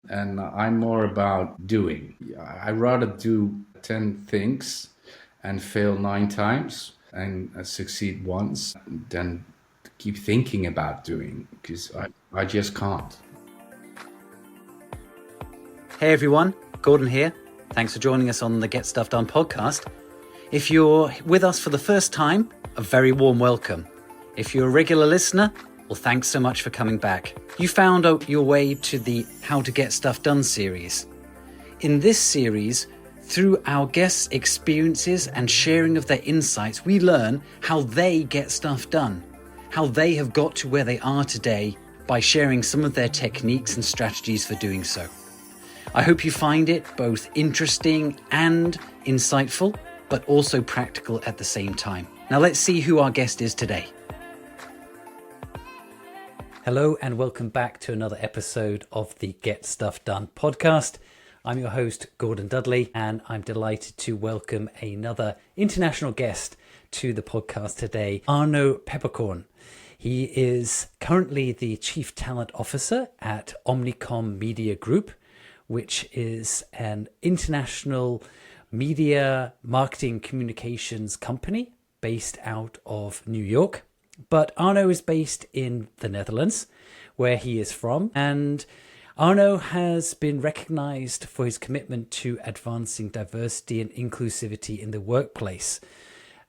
and I'm more about doing. I rather do 10 things and fail 9 times and succeed once than keep thinking about doing, because I just can't. Hey everyone, Gordon here. Thanks for joining us on the Get Stuff Done podcast. If you're with us for the first time, a very warm welcome. If you're a regular listener, well, thanks so much for coming back. You found your way to the How to Get Stuff Done series. In this series, through our guests' experiences and sharing of their insights, we learn how they get stuff done, how they have got to where they are today by sharing some of their techniques and strategies for doing so. I hope you find it both interesting and insightful, but also practical at the same time. Now let's see who our guest is today. Hello and welcome back to another episode of the Get Stuff Done podcast. I'm your host, Gordon Dudley, and I'm delighted to welcome another international guest to the podcast today, Arno Peperkoorn. He is currently the Chief Talent Officer at Omnicom Media Group, which is an international media marketing communications company based out of New York. But Arno is based in the Netherlands, where he is from, and Arno has been recognized for his commitment to advancing diversity and inclusivity in the workplace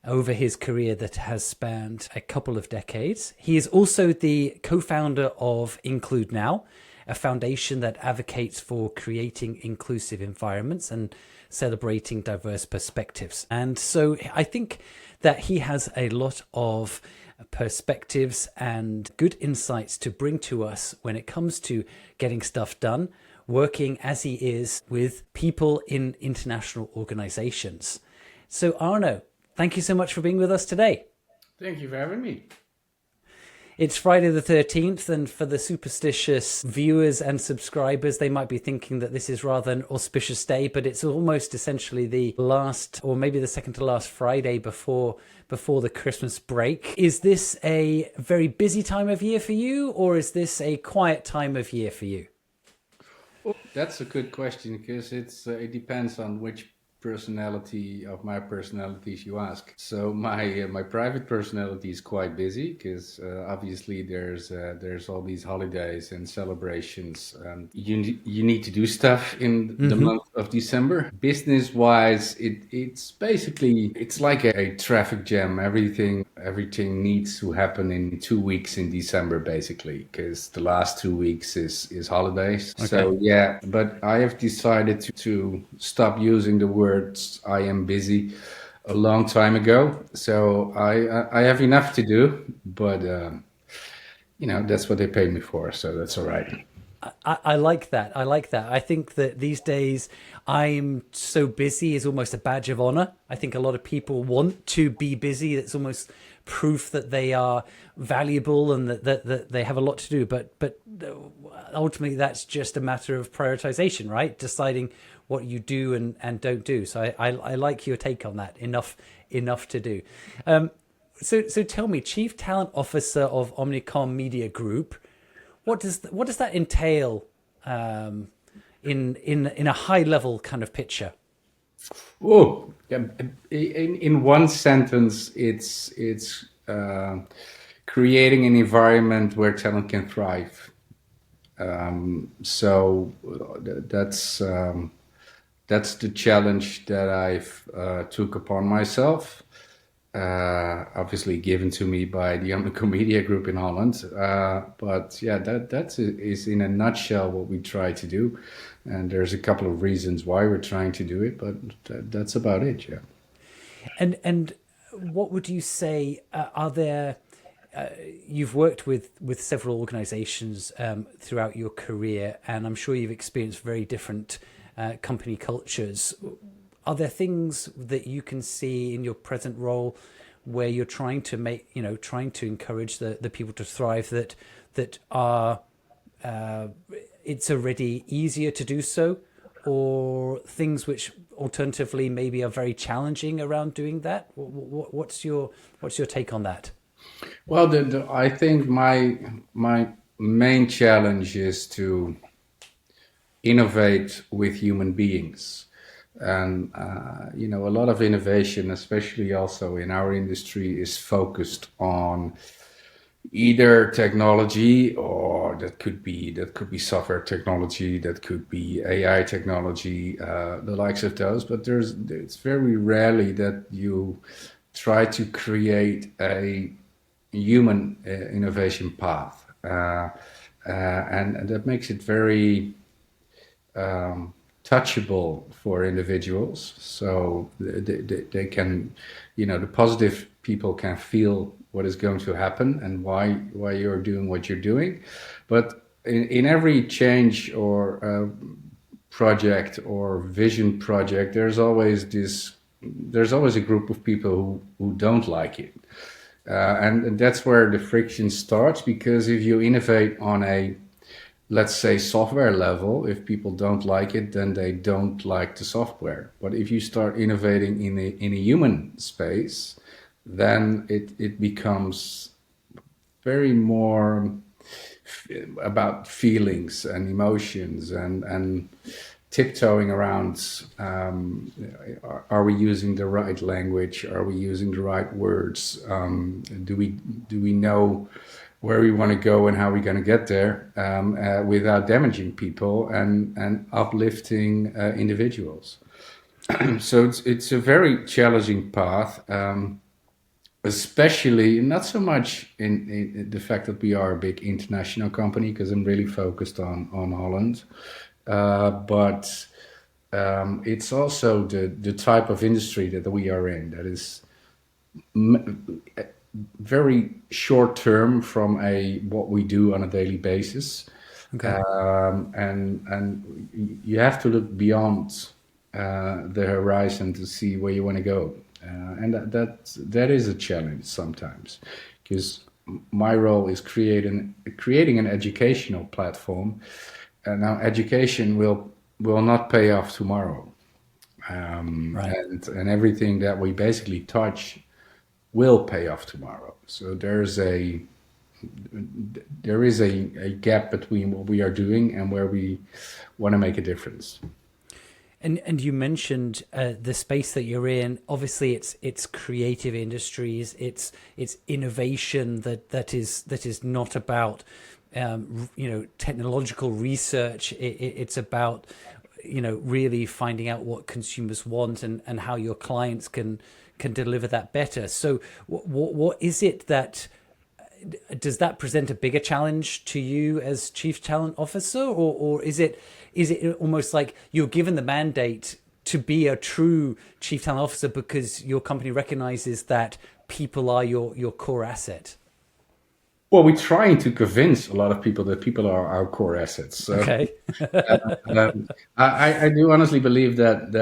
over his career that has spanned a couple of decades. He is also the co-founder of Include Now, a foundation that advocates for creating inclusive environments and celebrating diverse perspectives. And so I think that he has a lot of perspectives and good insights to bring to us when it comes to getting stuff done, working as he is with people in international organizations. So Arno, thank you so much for being with us today. Thank you for having me. It's Friday the 13th, and for the superstitious viewers and subscribers, they might be thinking that this is rather an auspicious day, but it's almost essentially the last, or maybe the second to last Friday before the Christmas break. Is this a very busy time of year for you, or is this a quiet time of year for you? Well, that's a good question, because it depends on which personality of my personalities you ask. So my private personality is quite busy, because obviously there's all these holidays and celebrations. You need to do stuff in the month of December. Business wise, it's basically it's like a traffic jam. Everything needs to happen in 2 weeks in December, basically, because the last 2 weeks is holidays. Okay. So yeah, but I have decided to stop using the words "I am busy" a long time ago. So I have enough to do, but that's what they pay me for, so that's all right. I like that. I think that these days I'm so busy is almost a badge of honor. I think a lot of people want to be busy. It's almost proof that they are valuable and that they have a lot to do. But ultimately, that's just a matter of prioritization, right? Deciding what you do and don't do. So I like your take on that. Enough to do. So tell me, Chief Talent Officer of Omnicom Media Group, what does that entail in a high level kind of picture? Oh, yeah, in one sentence, it's creating an environment where talent can thrive. So that's the challenge that I've took upon myself. Obviously given to me by the Omnicom Media Group in Holland. But yeah, that is in a nutshell what we try to do. And there's a couple of reasons why we're trying to do it, but that's about it, yeah. And what would you say, are there, you've worked with several organizations throughout your career, and I'm sure you've experienced very different company cultures. Are there things that you can see in your present role where you're trying to encourage the people to thrive that are, it's already easier to do so, or things which alternatively maybe are very challenging around doing that? What's your take on that? Well, I think my main challenge is to innovate with human beings. And a lot of innovation, especially also in our industry, is focused on either technology, or that could be software technology, that could be AI technology, the likes of those. But it's very rarely that you try to create a human innovation path, and that makes it very touchable for individuals. So they can, the positive people can feel what is going to happen and why you're doing what you're doing. But in every change or project or vision project, there's always a group of people who don't like it. And that's where the friction starts, because if you innovate on a, let's say, software level, if people don't like it, then they don't like the software. But if you start innovating in a human space, then it becomes very more about feelings and emotions, and tiptoeing around, are we using the right language? Are we using the right words? Do we know where we want to go and how we're going to get there, without damaging people and uplifting individuals? So it's a very challenging path, especially not so much in the fact that we are a big international company, because I'm really focused on Holland, but it's also the type of industry that we are in, that is very short term from what we do on a daily basis. Okay. And you have to look beyond the horizon to see where you want to go, and that is a challenge sometimes, because my role is creating an educational platform, and now education will not pay off tomorrow, Right. and everything that we basically touch will pay off tomorrow. So there is a gap between what we are doing and where we want to make a difference. And you mentioned the space that you're in. Obviously, it's creative industries. It's innovation that is not about technological research. It's about really finding out what consumers want, and how your clients can deliver that better. So what is it that does that present a bigger challenge to you as chief talent officer, or is it almost like you're given the mandate to be a true chief talent officer because your company recognizes that people are your core asset? Well, we're trying to convince a lot of people that people are our core assets. So, Okay. I do honestly believe that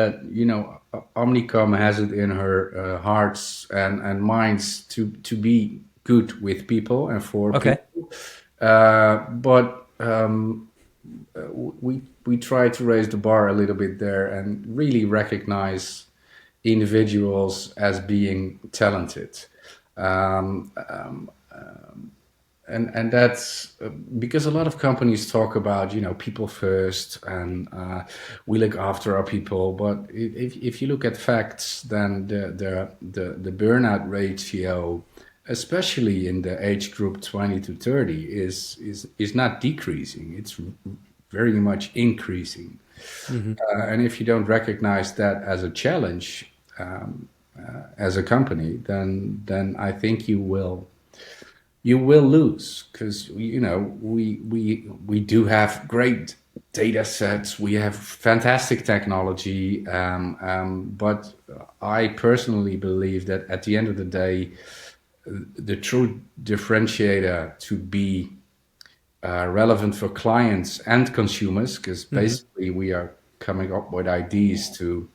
Omnicom has it in her hearts and minds to be good with people and for Okay. people. But we try to raise the bar a little bit there and really recognize individuals as being talented. Um, and that's because a lot of companies talk about people first, and we look after our people. But if you look at facts, then the burnout ratio, especially in the age group 20 to 30, is not decreasing. It's very much increasing. And if you don't recognize that as a challenge, as a company, then I think you will lose, because we do have great data sets, we have fantastic technology, but I personally believe that at the end of the day, the true differentiator to be relevant for clients and consumers, because basically we are coming up with ideas to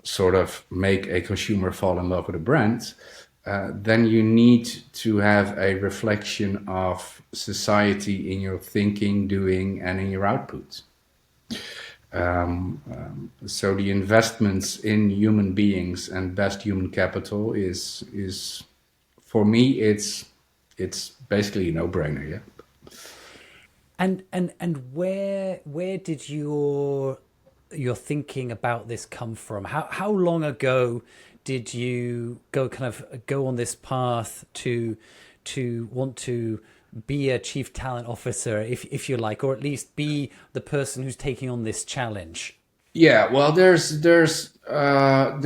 sort of make a consumer fall in love with a brand, then you need to have a reflection of society in your thinking, doing, and in your output. So the investments in human beings and best human capital is for me, it's basically a no-brainer. Yeah. And where did your thinking about this come from? How long ago did you go on this path to want to be a chief talent officer, if you like, or at least be the person who's taking on this challenge? Yeah, well, there's a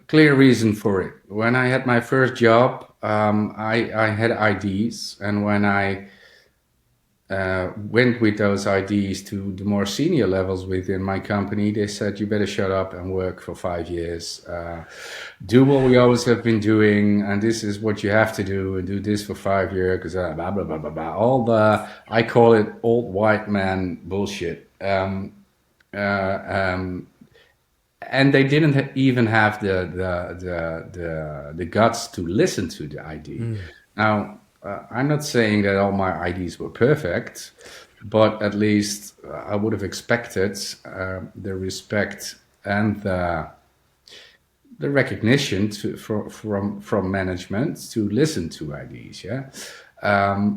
clear reason for it. When I had my first job, I had IDs, and when I went with those IDs to the more senior levels within my company, they said, you better shut up and work for 5 years. Do what we always have been doing, and this is what you have to do, and do this for 5 years, because blah, blah, blah, blah, blah. All the, I call it old white man bullshit. And they didn't even have the guts to listen to the ID. Now, I'm not saying that all my IDs were perfect, but at least I would have expected the respect and the recognition from management to listen to IDs. Yeah,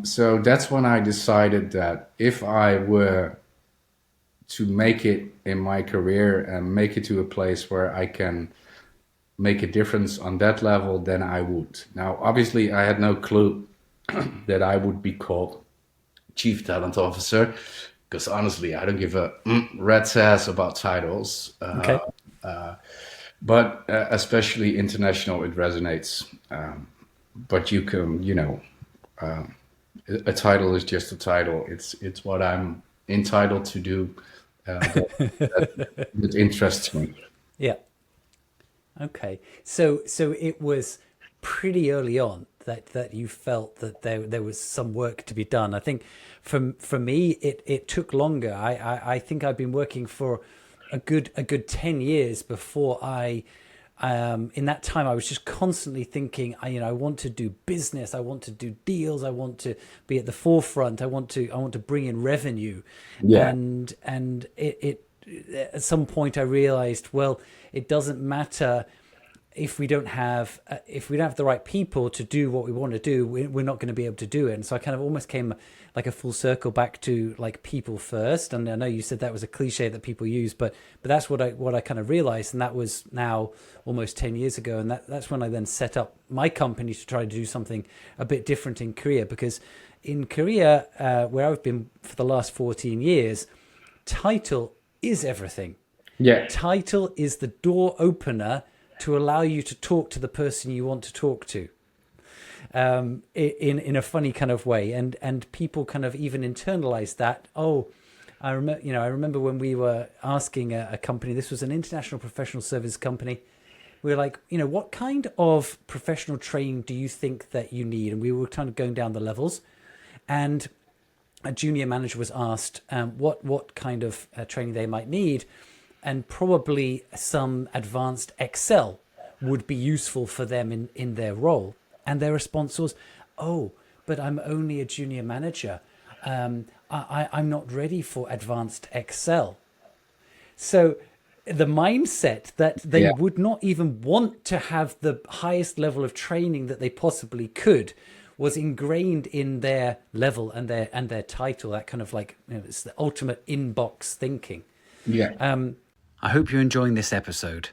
so that's when I decided that if I were to make it in my career and make it to a place where I can make a difference on that level, then I would. Now, obviously, I had no clue that I would be called Chief Talent Officer, because honestly, I don't give a rat's ass about titles. Okay. But especially international, it resonates. But you can, a title is just a title. It's what I'm entitled to do. That interests me. Yeah. Okay. So it was pretty early on that you felt that there was some work to be done. I think for me it took longer. I think I've been working for a good 10 years before I in that time I was just constantly thinking, I want to do business, I want to do deals, I want to be at the forefront, I want to bring in revenue. Yeah. And it at some point I realized, well, it doesn't matter if we don't have the right people to do what we want to do, we're not going to be able to do it. And so I kind of almost came like a full circle back to like people first. And I know you said that was a cliche that people use, but that's what I kind of realized. And that was now almost 10 years ago. And that's when I then set up my company to try to do something a bit different in Korea, because in Korea, where I've been for the last 14 years, title is everything. Yeah. Title is the door opener to allow you to talk to the person you want to talk to, in a funny kind of way, and people kind of even internalize that. Oh, I remember when we were asking a company. This was an international professional service company. We were like, what kind of professional training do you think that you need? And we were kind of going down the levels, and a junior manager was asked what kind of training they might need. And probably some advanced Excel would be useful for them in their role. And their response was, oh, but I'm only a junior manager. I'm not ready for advanced Excel. So the mindset that they would not even want to have the highest level of training that they possibly could was ingrained in their level and their title. That kind of like, it's the ultimate inbox thinking. Yeah. I hope you're enjoying this episode.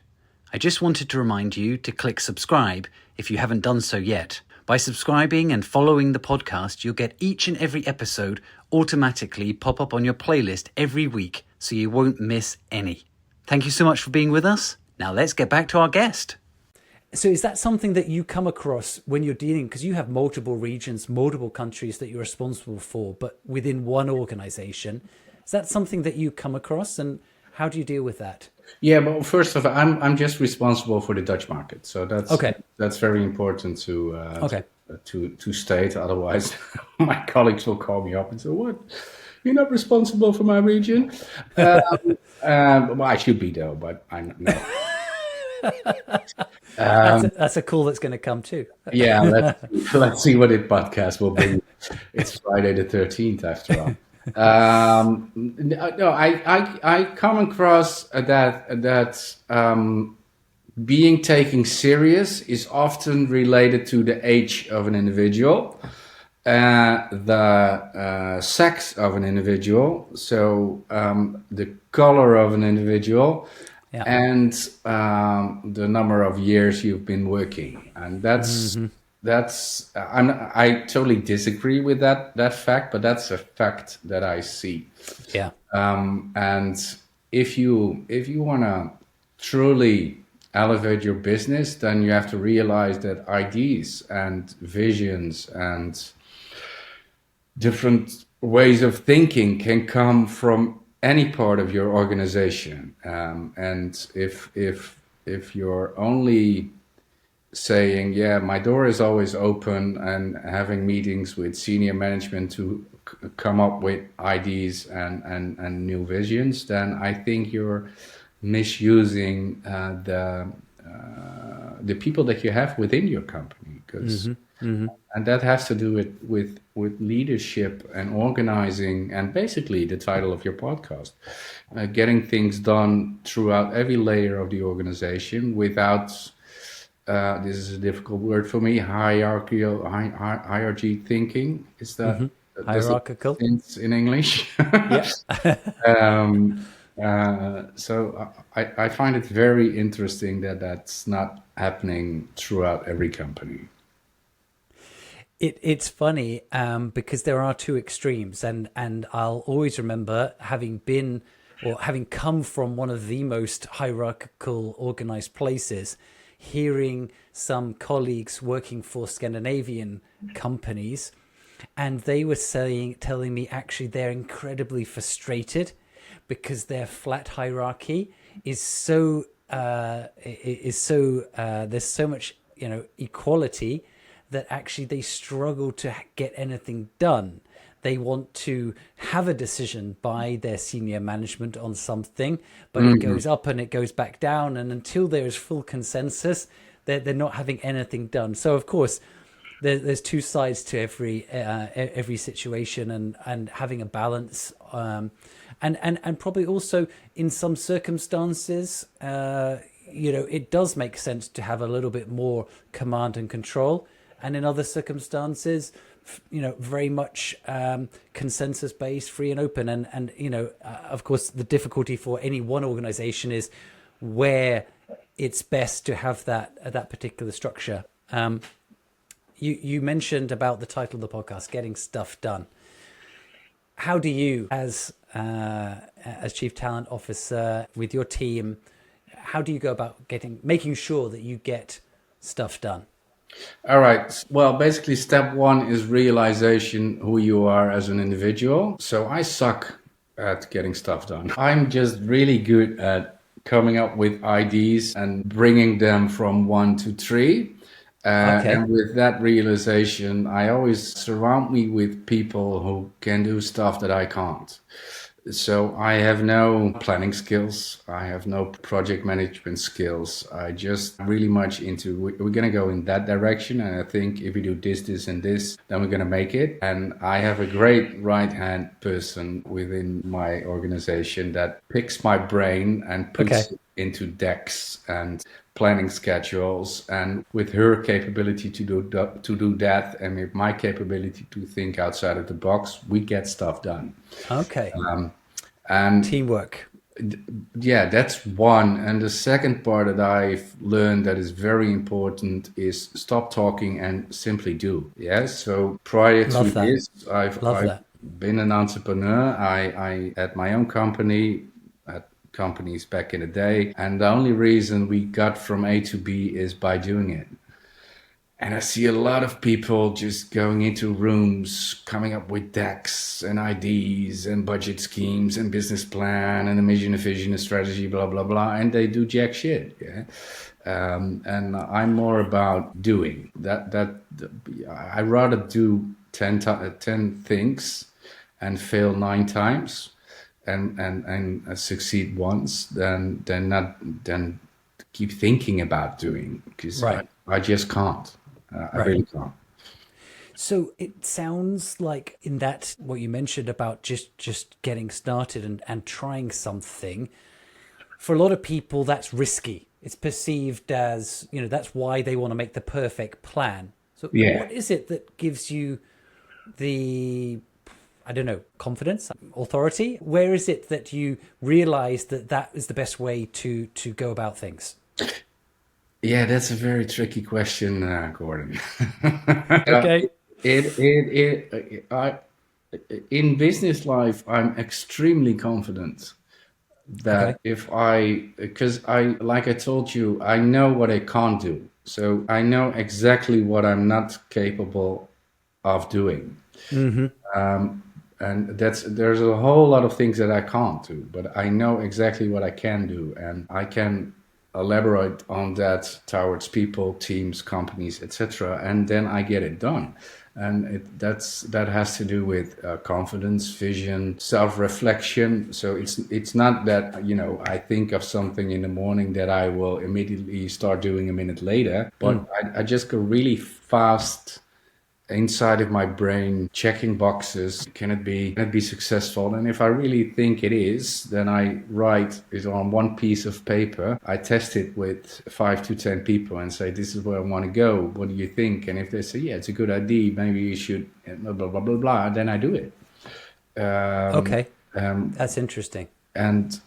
I just wanted to remind you to click subscribe if you haven't done so yet. By subscribing and following the podcast, you'll get each and every episode automatically pop up on your playlist every week, so you won't miss any. Thank you so much for being with us. Now let's get back to our guest. So is that something that you come across when you're dealing, because you have multiple regions, multiple countries that you're responsible for, but within one organization? Is that something that you come across, and how do you deal with that? Yeah, well, first of all, I'm just responsible for the Dutch market, so that's okay. That's very important to okay. to state. Otherwise, my colleagues will call me up and say, "What? You're not responsible for my region?" Well, I should be though, but I'm not. That's a call that's going to come too. Yeah, let's see what it podcast will bring. It's Friday the 13th after all. No, I come across that being taken serious is often related to the age of an individual, The sex of an individual, so the color of an individual, Yeah. and the number of years you've been working, and I totally disagree with that fact, but that's a fact that I see. Yeah. And if you want to truly elevate your business, then you have to realize that ideas and visions and different ways of thinking can come from any part of your organization. And if you're only saying, yeah, my door is always open, and having meetings with senior management to come up with ideas and new visions, then I think you're misusing the people that you have within your company, because and that has to do with leadership and organizing, and basically the title of your podcast, getting things done throughout every layer of the organization without this is a difficult word for me, hierarchy thinking. Is that does it Hierarchical. make sense in English? Yeah. So I find it very interesting that that's not happening throughout every company. It's funny because there are two extremes, and I'll always remember having been or having come from one of the most hierarchical organized places, hearing some colleagues working for Scandinavian companies, and they were telling me actually they're incredibly frustrated because their flat hierarchy is so there's so much equality that actually they struggle to get anything done. They want to have a decision by their senior management on something, but it goes up and it goes back down, and until there is full consensus, they're not having anything done. So of course, there's two sides to every situation, and having a balance, and probably also in some circumstances, it does make sense to have a little bit more command and control. And in other circumstances, very much consensus based, free and open. And of course, the difficulty for any one organization is where it's best to have that particular structure. You mentioned about the title of the podcast, Getting Stuff Done. How do you, as Chief Talent Officer with your team, how do you go about making sure that you get stuff done? All right. Well, basically, step one is realization who you are as an individual. So I suck at getting stuff done. I'm just really good at coming up with ideas and bringing them from 1 to 3. Okay. And with that realization, I always surround me with people who can do stuff that I can't. So I have no planning skills. I have no project management skills. I just really much into, we're going to go in that direction. And I think if we do this, this, and this, then we're going to make it. And I have a great right-hand person within my organization that picks my brain and puts it into decks and planning schedules, and with her capability to do that, and with my capability to think outside of the box, we get stuff done. Okay. And teamwork. Yeah, that's one. And the second part that I've learned that is very important is stop talking and simply do. Yeah. So prior to this, I've been an entrepreneur. I had my own company, companies back in the day, and the only reason we got from A to B is by doing it. And I see a lot of people just going into rooms, coming up with decks and ideas and budget schemes and business plan and a mission, a vision, a strategy, blah, blah, blah. And they do jack shit. Yeah. And I'm more about doing that. I rather do 10 things and fail 9 times and succeed once than keep thinking about doing, because I just can't. I really can't. So it sounds like in that what you mentioned about just getting started and trying something, for a lot of people that's risky. It's perceived as, that's why they want to make the perfect plan. So what is it that gives you the, I don't know, confidence, authority? Where is it that you realize that that is the best way to go about things? Yeah, that's a very tricky question, Gordon. Okay. I, in business life, I'm extremely confident Okay. that because like I told you, I know what I can't do. So I know exactly what I'm not capable of doing. Mm-hmm. And there's a whole lot of things that I can't do, but I know exactly what I can do, and I can elaborate on that towards people, teams, companies, etc., and then I get it done. And that has to do with confidence, vision, self-reflection. So it's not that I think of something in the morning that I will immediately start doing a minute later, but I just go really fast inside of my brain checking boxes. Can it be successful? And if I really think it is, then I write it on one piece of paper. I test it with 5 to 10 people and say, this is where I want to go, what do you think? And if they say, yeah, it's a good idea, maybe you should blah blah blah blah blah, then I do it. um, Okay. um, That's interesting. and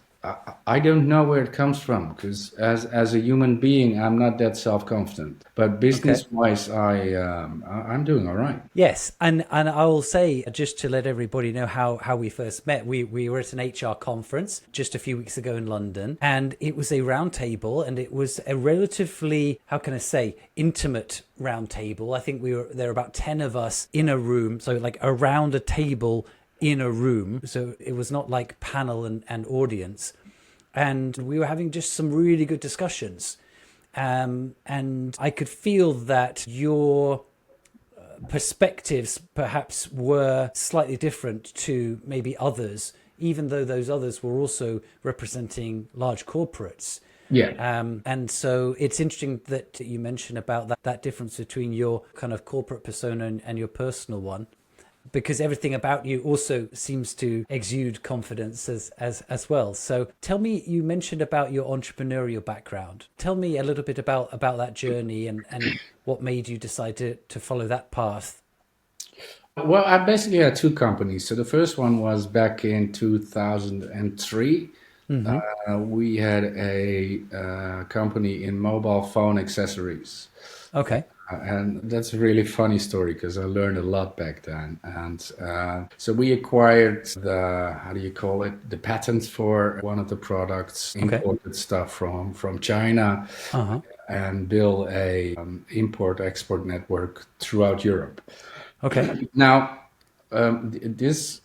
I don't know where it comes from, because as a human being, I'm not that self-confident. But Okay. business-wise, I'm doing all right. Yes, and I will say, just to let everybody know how we first met, we were at an HR conference just a few weeks ago in London, and it was a round table, and it was a relatively, how can I say, intimate round table. I think there were about 10 of us in a room, so like around a table in a room. So it was not like panel and audience, and we were having just some really good discussions. And I could feel that your perspectives perhaps were slightly different to maybe others, even though those others were also representing large corporates. Yeah. And so it's interesting that you mentioned about that difference between your kind of corporate persona and your personal one, because everything about you also seems to exude confidence as well. So tell me, you mentioned about your entrepreneurial background. Tell me a little bit about that journey and what made you decide to follow that path. Well, I basically had two companies. So the first one was back in 2003. Mm-hmm. We had a company in mobile phone accessories. Okay. And that's a really funny story, because I learned a lot back then. And so we acquired how do you call it, the patent for one of the products, Okay. imported stuff from China, Uh-huh. and built a import-export network throughout Europe. Okay. Now, this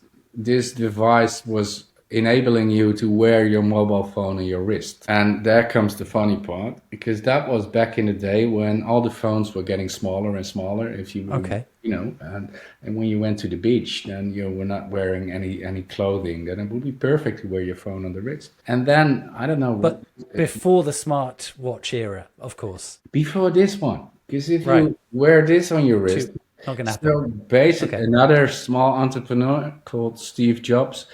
device was enabling you to wear your mobile phone on your wrist. And there comes the funny part, because that was back in the day when all the phones were getting smaller and smaller. If you were, Okay. and when you went to the beach, then you were not wearing any clothing, then it would be perfect to wear your phone on the wrist. And then I don't know, But before the smartwatch era, of course. before this one, because if Right. you wear this on your wrist, Not going to happen. so basic, Okay. another small entrepreneur called Steve Jobs,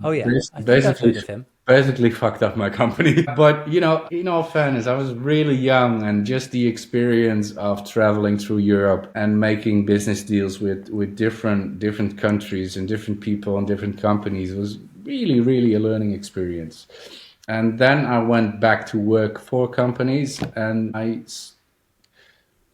Oh, yeah. I think I've basically heard of him. basically fucked up my company. But in all fairness, I was really young, and just the experience of traveling through Europe and making business deals with different countries and different people and different companies was really, really a learning experience. And then I went back to work for companies, and I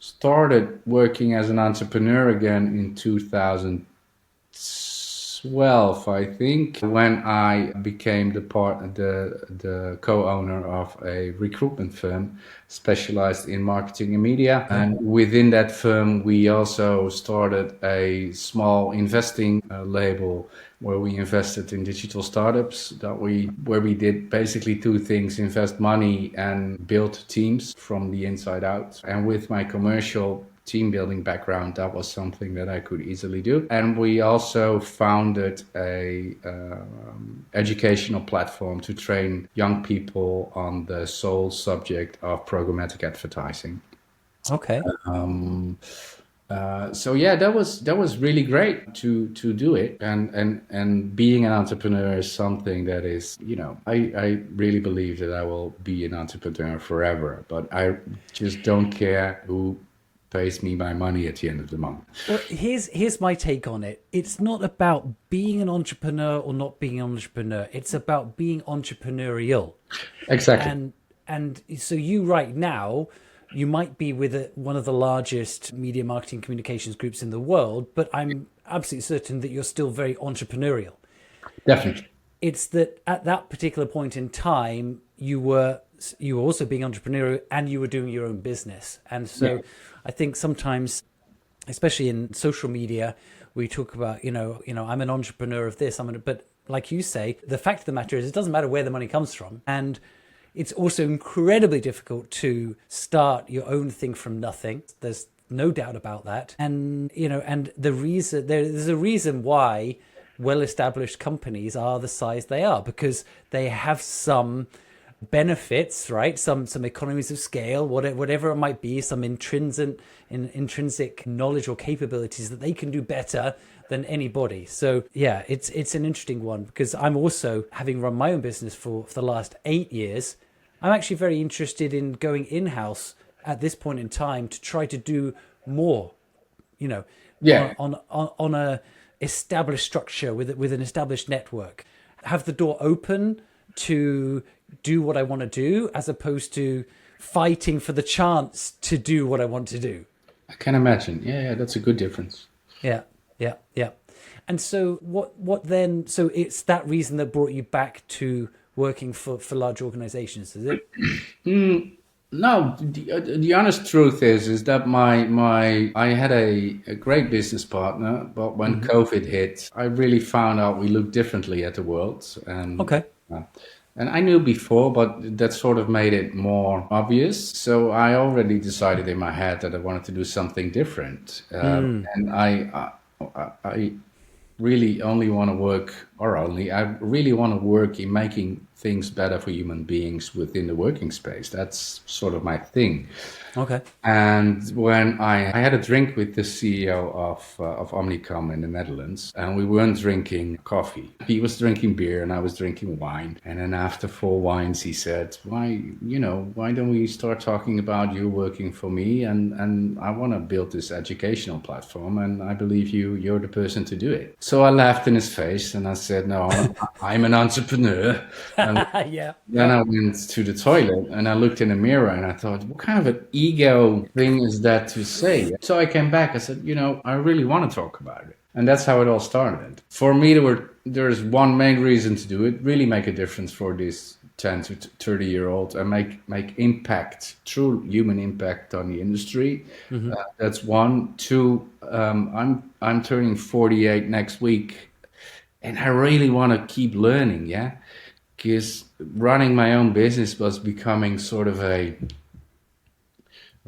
started working as an entrepreneur again in 2012, I think, when I became the co-owner of a recruitment firm specialized in marketing and media. Okay. And within that firm, we also started a small investing label, where we invested in digital startups, where we did basically two things: invest money and build teams from the inside out. And with my commercial team building background, that was something that I could easily do. And we also founded a educational platform to train young people on the sole subject of programmatic advertising. Okay. So yeah, that was really great to do it. And being an entrepreneur is something that is, I really believe that I will be an entrepreneur forever, but I just don't care who pays me my money at the end of the month. Well, here's my take on it. It's not about being an entrepreneur or not being an entrepreneur. It's about being entrepreneurial. Exactly. And so you right now, you might be with one of the largest media marketing communications groups in the world, but I'm absolutely certain that you're still very entrepreneurial. Definitely. It's that at that particular point in time, you were also being entrepreneurial and you were doing your own business. And so I think sometimes, especially in social media, we talk about, I'm an entrepreneur of this, but like you say, the fact of the matter is it doesn't matter where the money comes from. And it's also incredibly difficult to start your own thing from nothing. There's no doubt about that. And, and there's a reason why well-established companies are the size they are, because they have some benefits, right? Some economies of scale, whatever it might be, some intrinsic knowledge or capabilities that they can do better than anybody. So yeah, it's an interesting one, because I'm also, having run my own business for the last 8 years, I'm actually very interested in going in-house at this point in time to try to do more, on a established structure with an established network, have the door open to do what I want to do, as opposed to fighting for the chance to do what I want to do. I can imagine. Yeah, that's a good difference. Yeah. And so what then, so it's that reason that brought you back to working for large organizations, is it? No, the honest truth is that I had a great business partner, but when COVID hit, I really found out we looked differently at the world. And Okay. And I knew before, but that sort of made it more obvious. So I already decided in my head that I wanted to do something different. And I really only want to work, I really want to work in making things better for human beings within the working space. That's sort of my thing. Okay. And when I had a drink with the CEO of Omnicom in the Netherlands, and we weren't drinking coffee. He was drinking beer and I was drinking wine. And then after 4 wines, he said, why don't we start talking about you working for me? And I want to build this educational platform, and I believe you're the person to do it. So I laughed in his face and I said, no, I'm an entrepreneur. And Yeah. then I went to the toilet and I looked in the mirror and I thought, what kind of an ego thing is that to say? So I came back, I said, I really want to talk about it. And that's how it all started. For me, there's one main reason to do it, really make a difference for this 10 to 30-year-old and make impact, true human impact on the industry. That's one. Two, I'm turning 48 next week, and I really want to keep learning, yeah? Because running my own business was becoming sort of a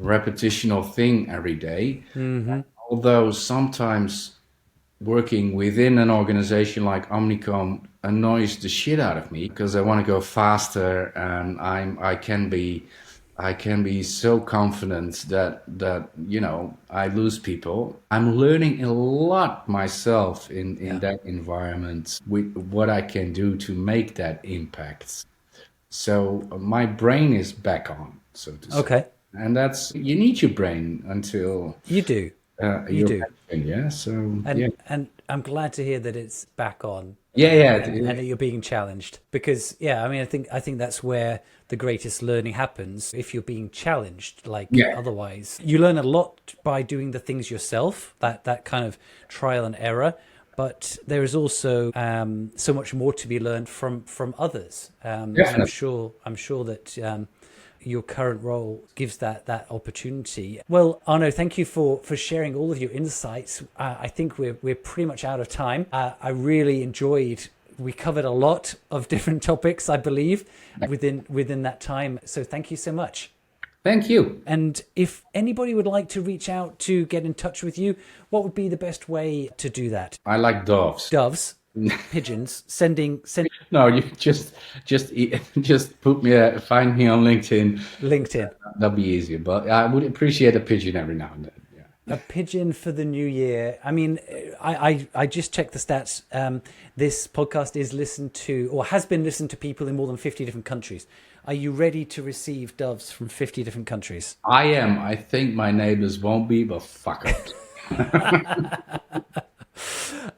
repetitional thing every day. Although sometimes working within an organization like Omnicom annoys the shit out of me, because I want to go faster, and I can be so confident that I lose people. I'm learning a lot myself in that environment with what I can do to make that impact. So my brain is back on, so to say. Okay. And you need your brain until You do. You do. Yeah. So And I'm glad to hear that it's back on. Yeah. And that you're being challenged, because I think that's where the greatest learning happens, if you're being challenged. Otherwise, you learn a lot by doing the things yourself, that kind of trial and error. But there is also so much more to be learned from others. And I'm sure that your current role gives that opportunity. Well, Arno, thank you for sharing all of your insights. I think we're pretty much out of time. I really enjoyed. We covered a lot of different topics, I believe, within that time. So thank you so much. Thank you. And if anybody would like to reach out to get in touch with you, what would be the best way to do that? I like doves. Doves, pigeons, sending. No, you just put me, find me on LinkedIn. LinkedIn. That'll be easier. But I would appreciate a pigeon every now and then. Yeah. A pigeon for the new year. I mean, I just checked the stats. This podcast is listened to, or has been listened to, people in more than 50 different countries. Are you ready to receive doves from 50 different countries? I am. I think my neighbors won't be, but fuck it.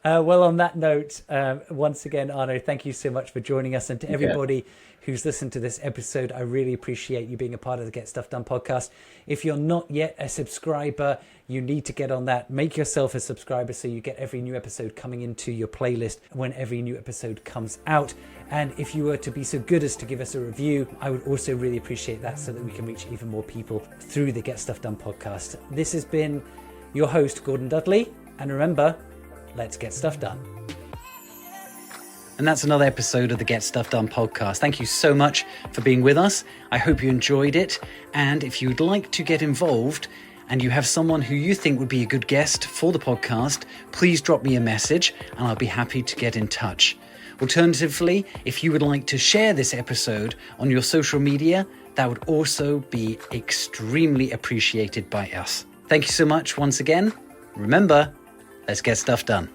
Well, on that note, once again, Arno, thank you so much for joining us. And to everybody who's listened to this episode, I really appreciate you being a part of the Get Stuff Done podcast. If you're not yet a subscriber, you need to get on that. Make yourself a subscriber so you get every new episode coming into your playlist when every new episode comes out. And if you were to be so good as to give us a review, I would also really appreciate that so that we can reach even more people through the Get Stuff Done podcast. This has been your host, Gordon Dudley. And remember, let's get stuff done. And that's another episode of the Get Stuff Done podcast. Thank you so much for being with us. I hope you enjoyed it. And if you'd like to get involved and you have someone who you think would be a good guest for the podcast, please drop me a message and I'll be happy to get in touch. Alternatively, if you would like to share this episode on your social media, that would also be extremely appreciated by us. Thank you so much once again. Remember, let's get stuff done.